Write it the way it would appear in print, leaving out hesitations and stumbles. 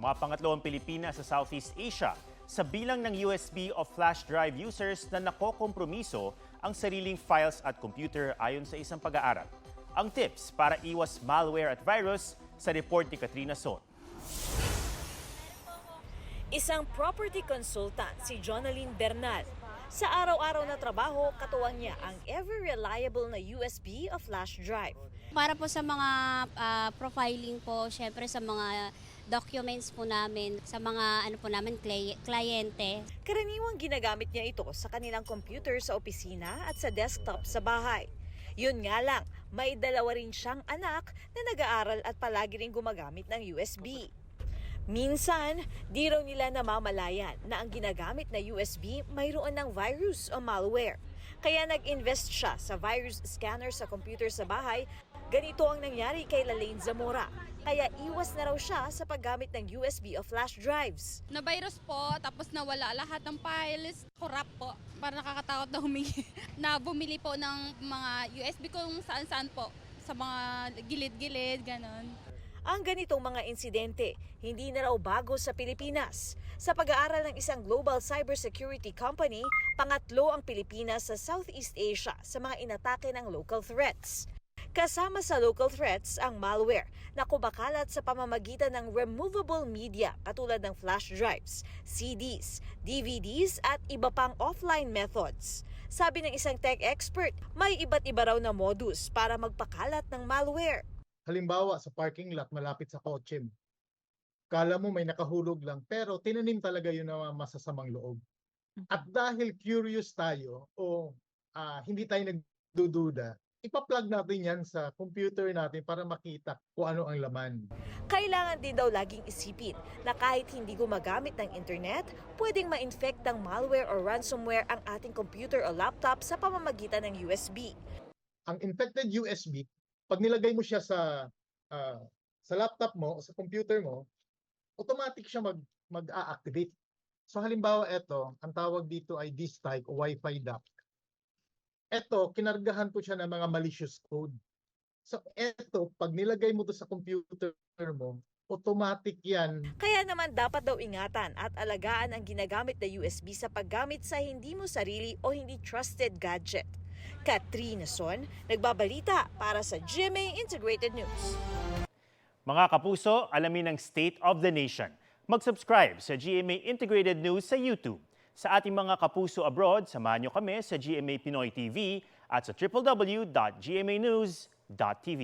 Pumapangatlo ang Pilipinas sa Southeast Asia sa bilang ng USB o flash drive users na nakokompromiso ang sariling files at computer ayon sa isang pag-aaral. Ang tips para iwas malware at virus sa report ni Katrina Son. Isang property consultant si Jonaline Bernal. Sa araw-araw na trabaho, katuwang niya ang ever-reliable na USB o flash drive. Para po sa mga profiling po, syempre sa mga documents po namin, sa mga kliyente. Karaniwang ginagamit niya ito sa kanilang computer sa opisina at sa desktop sa bahay. Yun nga lang, may dalawa rin siyang anak na nag-aaral at palagi rin gumagamit ng USB. Minsan, di raw nila namamalayan na ang ginagamit na USB mayroon ng virus o malware. Kaya nag-invest siya sa virus scanner sa computer sa bahay. Ganito ang nangyari kay Lalaine Zamora. Kaya iwas na raw siya sa paggamit ng USB o flash drives. Na-virus po, tapos nawala lahat ng files. Corrupt po, para nakakatakot na humingi. Na bumili po ng mga USB kung saan-saan po. Sa mga gilid-gilid, ganon. Ang ganitong mga insidente, hindi na raw bago sa Pilipinas. Sa pag-aaral ng isang global cybersecurity company, pangatlo ang Pilipinas sa Southeast Asia sa mga inatake ng local threats. Kasama sa local threats ang malware na kumakalat sa pamamagitan ng removable media katulad ng flash drives, CDs, DVDs at iba pang offline methods. Sabi ng isang tech expert, may iba't iba raw na modus para magpakalat ng malware. Halimbawa, sa parking lot malapit sa kotse mo. Kala mo may nakahulog lang, pero tinanim talaga yun ng masasamang loob. At dahil curious tayo o hindi tayo nagdududa, ipa-plug natin yan sa computer natin para makita kung ano ang laman. Kailangan din daw laging isipin na kahit hindi gumagamit ng internet, pwedeng ma-infect ng malware o ransomware ang ating computer o laptop sa pamamagitan ng USB. Ang infected USB, pag nilagay mo siya sa laptop mo o sa computer mo, automatic siya mag-a-activate. So halimbawa ito, ang tawag dito ay disk-type o Wi-Fi duct. Ito, kinargahan ko siya ng mga malicious code. So ito, pag nilagay mo to sa computer mo, automatic yan. Kaya naman dapat daw ingatan at alagaan ang ginagamit na USB sa paggamit sa hindi mo sarili o hindi trusted gadget. Katrina Son, nagbabalita para sa GMA Integrated News. Mga kapuso, alamin ang State of the Nation. Mag-subscribe sa GMA Integrated News sa YouTube. Sa ating mga kapuso abroad, samahan niyo kami sa GMA Pinoy TV at sa www.gmanews.tv.